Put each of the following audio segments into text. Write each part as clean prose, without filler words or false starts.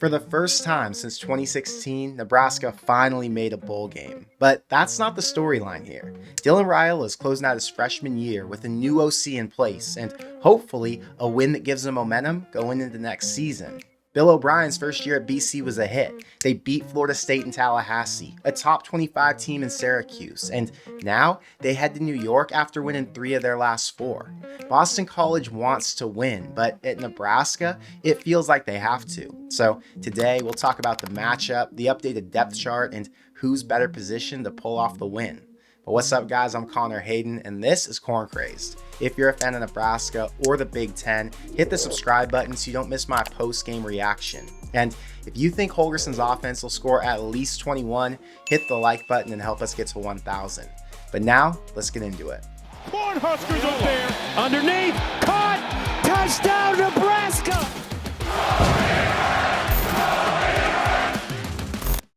For the first time since 2016, Nebraska finally made a bowl game. But that's not the storyline here. Dylan Ryle is closing out his freshman year with a new OC in place and hopefully a win that gives him momentum going into next season. Bill O'Brien's first year at BC was a hit. They beat Florida State in Tallahassee, a top 25 team in Syracuse, and now they head to New York after winning 3 of their last 4. Boston College wants to win, but at Nebraska, it feels like they have to. So today we'll talk about the matchup, the updated depth chart, and who's better positioned to pull off the win. But what's up, guys? I'm Connor Hayden, and this is Crazed. If you're a fan of Nebraska or the Big Ten, hit the subscribe button so you don't miss my post-game reaction. And if you think Holgerson's offense will score at least 21, hit the like button and help us get to 1,000. But now, let's get into it. Cornhuskers up there, underneath, caught, touchdown Nebraska!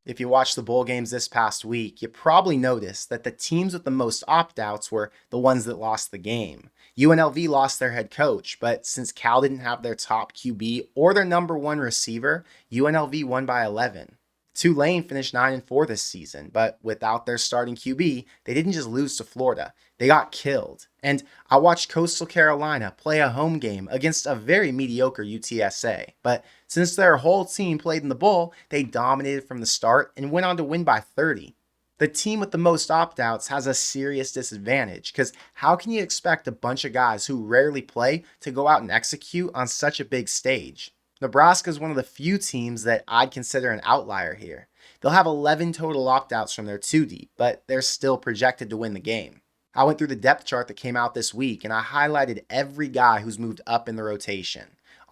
If you watched the bowl games this past week, you probably noticed that the teams with the most opt-outs were the ones that lost the game. UNLV lost their head coach, but since Cal didn't have their top QB or their number 1 receiver, UNLV won by 11. Tulane finished 9-4 this season, but without their starting QB, they didn't just lose to Florida, they got killed. And I watched Coastal Carolina play a home game against a very mediocre UTSA, but since their whole team played in the bowl, they dominated from the start and went on to win by 30. The team with the most opt-outs has a serious disadvantage, because how can you expect a bunch of guys who rarely play to go out and execute on such a big stage? Nebraska is one of the few teams that I'd consider an outlier here. They'll have 11 total opt-outs from their 2 deep, but they're still projected to win the game. I went through the depth chart that came out this week, and I highlighted every guy who's moved up in the rotation.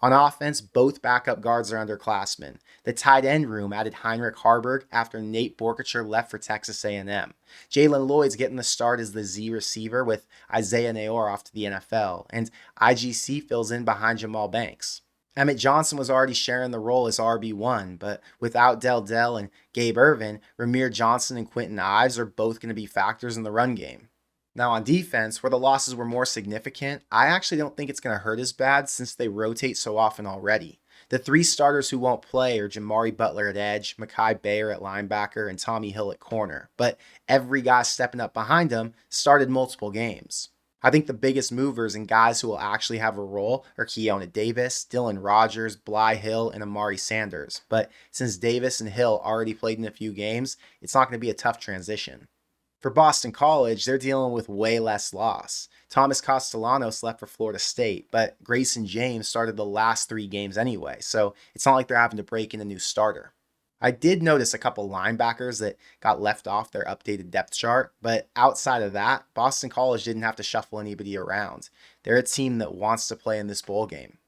On offense, both backup guards are underclassmen. The tight end room added Heinrich Harburg after Nate Borkacher left for Texas A&M. Jalen Lloyd's getting the start as the Z receiver with Isaiah Nayor off to the NFL, and IGC fills in behind Jamal Banks. Emmett Johnson was already sharing the role as RB1, but without Dell and Gabe Ervin, Ramir Johnson and Quentin Ives are both going to be factors in the run game. Now on defense, where the losses were more significant, I actually don't think it's going to hurt as bad since they rotate so often already. The 3 starters who won't play are Jamari Butler at edge, Mekhi Bayer at linebacker, and Tommy Hill at corner, but every guy stepping up behind him started multiple games. I think the biggest movers and guys who will actually have a role are Keona Davis, Dylan Rogers, Bly Hill, and Amari Sanders. But since Davis and Hill already played in a few games, it's not going to be a tough transition. For Boston College, they're dealing with way less loss. Thomas Castellanos left for Florida State, but Grayson James started the last 3 games anyway, so it's not like they're having to break in a new starter. I did notice a couple linebackers that got left off their updated depth chart, but outside of that, Boston College didn't have to shuffle anybody around. They're a team that wants to play in this bowl game.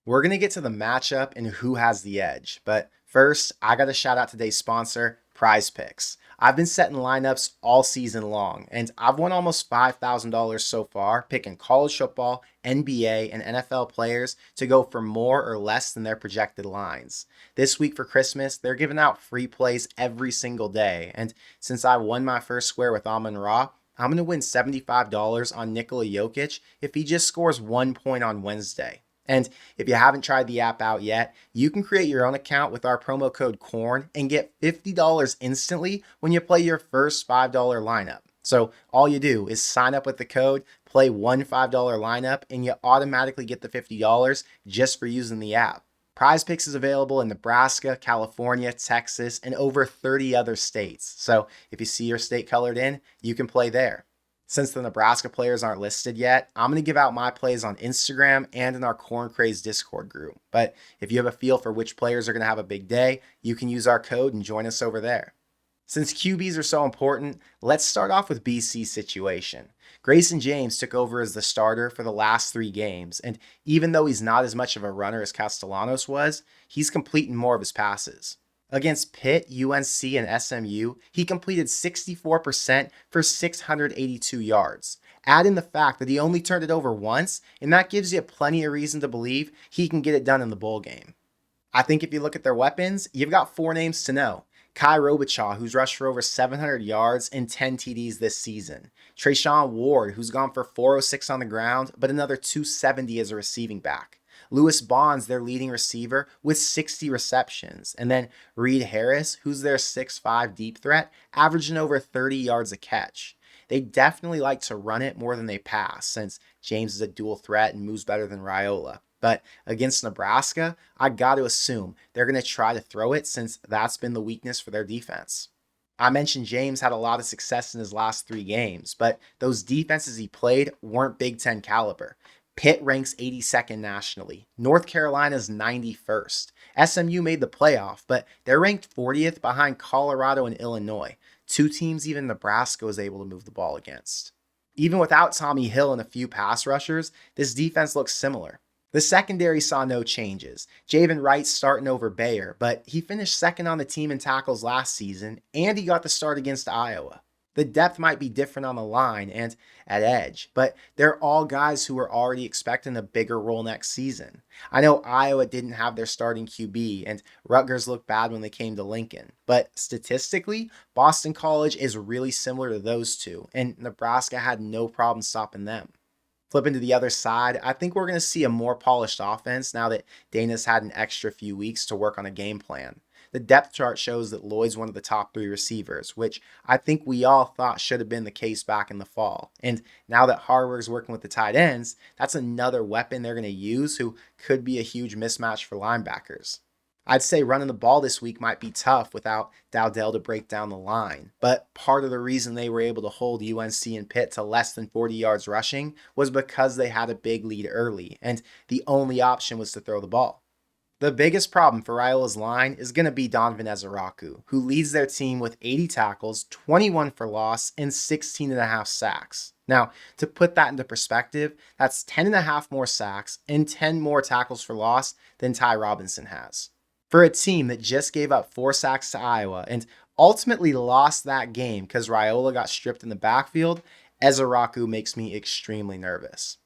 We're going to get to the matchup and who has the edge, but first, I got to shout out today's sponsor, Prize Picks. I've been setting lineups all season long, and I've won almost $5,000 so far picking college football, NBA, and NFL players to go for more or less than their projected lines. This week for Christmas, they're giving out free plays every single day, and since I won my first square with Amon-Ra, I'm going to win $75 on Nikola Jokic if he just scores 1 point on Wednesday. And if you haven't tried the app out yet, you can create your own account with our promo code CORN and get $50 instantly when you play your first $5 lineup. So all you do is sign up with the code, play one $5 lineup, and you automatically get the $50 just for using the app. Prize Picks is available in Nebraska, California, Texas, and over 30 other states. So if you see your state colored in, you can play there. Since the Nebraska players aren't listed yet, I'm going to give out my plays on Instagram and in our Corn Crazed Discord group. But if you have a feel for which players are going to have a big day, you can use our code and join us over there. Since QBs are so important, let's start off with BC's situation. Grayson James took over as the starter for the last 3 games, and even though he's not as much of a runner as Castellanos was, he's completing more of his passes. Against Pitt, UNC, and SMU, he completed 64% for 682 yards. Add in the fact that he only turned it over once, and that gives you plenty of reason to believe he can get it done in the bowl game. I think if you look at their weapons, you've got 4 names to know. Kai Robichaud, who's rushed for over 700 yards and 10 TDs this season. Trayshawn Ward, who's gone for 406 on the ground, but another 270 as a receiving back. Lewis Bond's their leading receiver with 60 receptions. And then Reed Harris, who's their 6'5" deep threat, averaging over 30 yards a catch. They definitely like to run it more than they pass, since James is a dual threat and moves better than Raiola. But against Nebraska, I got to assume they're going to try to throw it, since that's been the weakness for their defense. I mentioned James had a lot of success in his last 3 games, but those defenses he played weren't Big Ten caliber. Pitt ranks 82nd nationally. North Carolina's 91st. SMU made the playoff, but they're ranked 40th behind Colorado and Illinois, 2 teams even Nebraska was able to move the ball against. Even without Tommy Hill and a few pass rushers, this defense looks similar. The secondary saw no changes. Javen Wright's starting over Bayer, but he finished second on the team in tackles last season, and he got the start against Iowa. The depth might be different on the line and at edge, but they're all guys who are already expecting a bigger role next season. I know Iowa didn't have their starting QB, and Rutgers looked bad when they came to Lincoln, but statistically, Boston College is really similar to those two, and Nebraska had no problem stopping them. Flipping to the other side, I think we're going to see a more polished offense now that Dana's had an extra few weeks to work on a game plan. The depth chart shows that Lloyd's one of the top 3 receivers, which I think we all thought should have been the case back in the fall. And now that Harward's working with the tight ends, that's another weapon they're going to use who could be a huge mismatch for linebackers. I'd say running the ball this week might be tough without Dowdell to break down the line, but part of the reason they were able to hold UNC and Pitt to less than 40 yards rushing was because they had a big lead early, and the only option was to throw the ball. The biggest problem for Raiola's line is going to be Donovan Ezeraku, who leads their team with 80 tackles, 21 for loss, and 16.5 sacks. Now, to put that into perspective, that's 10.5 more sacks and 10 more tackles for loss than Ty Robinson has. For a team that just gave up 4 sacks to Iowa and ultimately lost that game because Raiola got stripped in the backfield, Ezeraku makes me extremely nervous.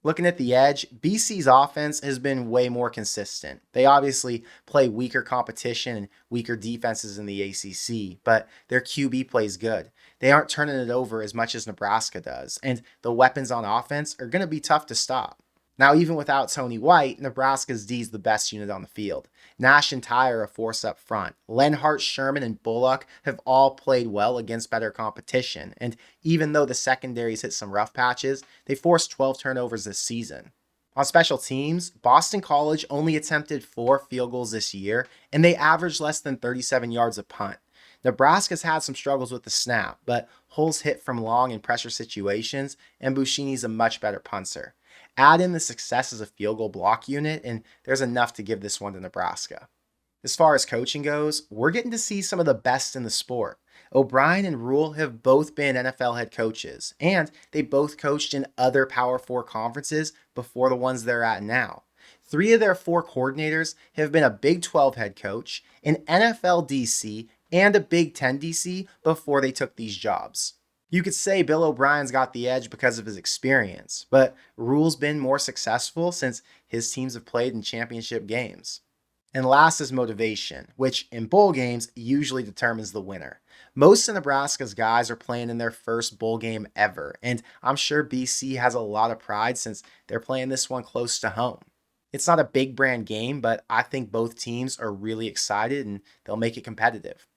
Looking at the edge, BC's offense has been way more consistent. They obviously play weaker competition and weaker defenses in the ACC, but their QB plays good. They aren't turning it over as much as Nebraska does, and the weapons on offense are going to be tough to stop. Now, even without Tony White, Nebraska's D is the best unit on the field. Nash and Ty are a force up front. Lenhart, Sherman, and Bullock have all played well against better competition, and even though the secondaries hit some rough patches, they forced 12 turnovers this season. On special teams, Boston College only attempted 4 field goals this year, and they averaged less than 37 yards a punt. Nebraska's had some struggles with the snap, but holes hit from long and pressure situations, and Buschini's a much better punter. Add in the success as a field goal block unit, and there's enough to give this one to Nebraska. As far as coaching goes, we're getting to see some of the best in the sport. O'Brien and Rule have both been NFL head coaches, and they both coached in other Power 4 conferences before the ones they're at now. 3 of their 4 coordinators have been a Big 12 head coach, an NFL DC, and a Big 10 DC before they took these jobs. You could say Bill O'Brien's got the edge because of his experience, but Rule's been more successful since his teams have played in championship games. And last is motivation, which in bowl games usually determines the winner. Most of Nebraska's guys are playing in their first bowl game ever, and I'm sure BC has a lot of pride since they're playing this one close to home. It's not a big brand game, but I think both teams are really excited and they'll make it competitive.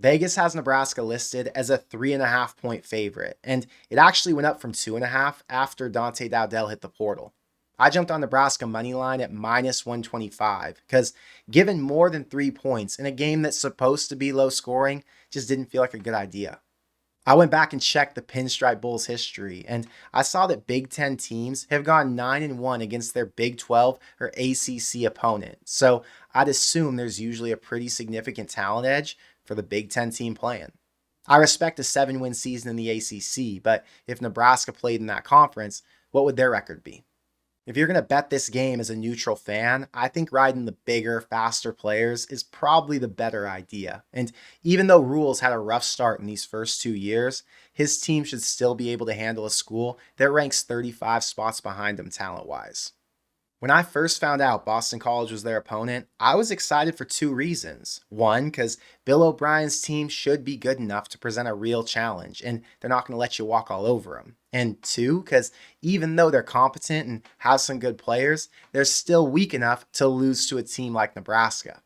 Vegas has Nebraska listed as a 3.5 point favorite, and it actually went up from 2.5 after Dante Dowdell hit the portal. I jumped on Nebraska money line at -125 because given more than 3 points in a game that's supposed to be low scoring just didn't feel like a good idea. I went back and checked the Pinstripe Bowl's history, and I saw that Big Ten teams have gone 9-1 against their Big 12 or ACC opponent, so I'd assume there's usually a pretty significant talent edge for the Big Ten team playing. I respect a 7-win season in the ACC, but if Nebraska played in that conference, what would their record be? If you're going to bet this game as a neutral fan, I think riding the bigger, faster players is probably the better idea. And even though Rule's had a rough start in these first 2 years, his team should still be able to handle a school that ranks 35 spots behind them talent-wise. When I first found out Boston College was their opponent, I was excited for two reasons. One, because Bill O'Brien's team should be good enough to present a real challenge, and they're not going to let you walk all over them. And two, because even though they're competent and have some good players, they're still weak enough to lose to a team like Nebraska.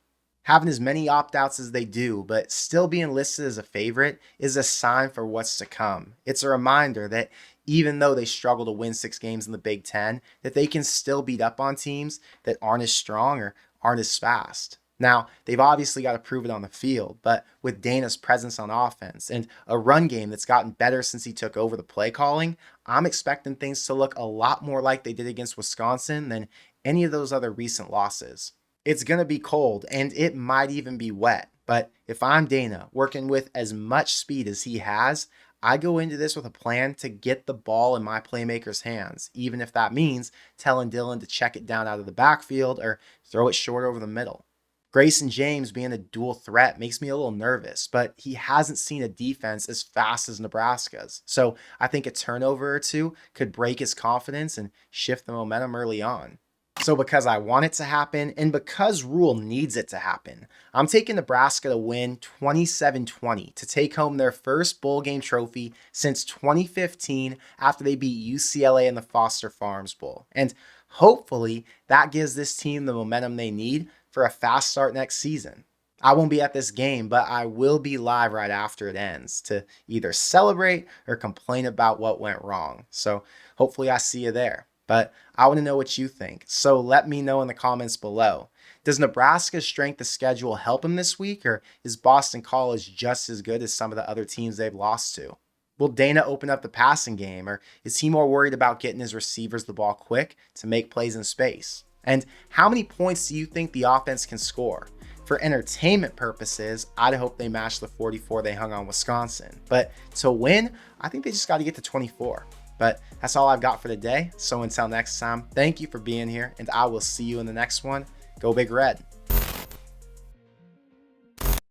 Having as many opt-outs as they do, but still being listed as a favorite, is a sign for what's to come. It's a reminder that even though they struggle to win 6 games in the Big Ten, that they can still beat up on teams that aren't as strong or aren't as fast. Now, they've obviously got to prove it on the field, but with Dana's presence on offense and a run game that's gotten better since he took over the play calling, I'm expecting things to look a lot more like they did against Wisconsin than any of those other recent losses. It's going to be cold, and it might even be wet, but if I'm Dana, working with as much speed as he has, I go into this with a plan to get the ball in my playmakers' hands, even if that means telling Dylan to check it down out of the backfield or throw it short over the middle. Grayson James being a dual threat makes me a little nervous, but he hasn't seen a defense as fast as Nebraska's. So I think a turnover or two could break his confidence and shift the momentum early on. So because I want it to happen and because Rule needs it to happen, I'm taking Nebraska to win 27-20 to take home their first bowl game trophy since 2015 after they beat UCLA in the Foster Farms Bowl. And hopefully that gives this team the momentum they need for a fast start next season. I won't be at this game, but I will be live right after it ends to either celebrate or complain about what went wrong. So hopefully I see you there. But I want to know what you think, so let me know in the comments below. Does Nebraska's strength of schedule help him this week, or is Boston College just as good as some of the other teams they've lost to? Will Dana open up the passing game, or is he more worried about getting his receivers the ball quick to make plays in space? And how many points do you think the offense can score? For entertainment purposes, I'd hope they match the 44 they hung on Wisconsin. But to win, I think they just got to get to 24. But that's all I've got for today. So until next time, thank you for being here, and I will see you in the next one. Go Big Red.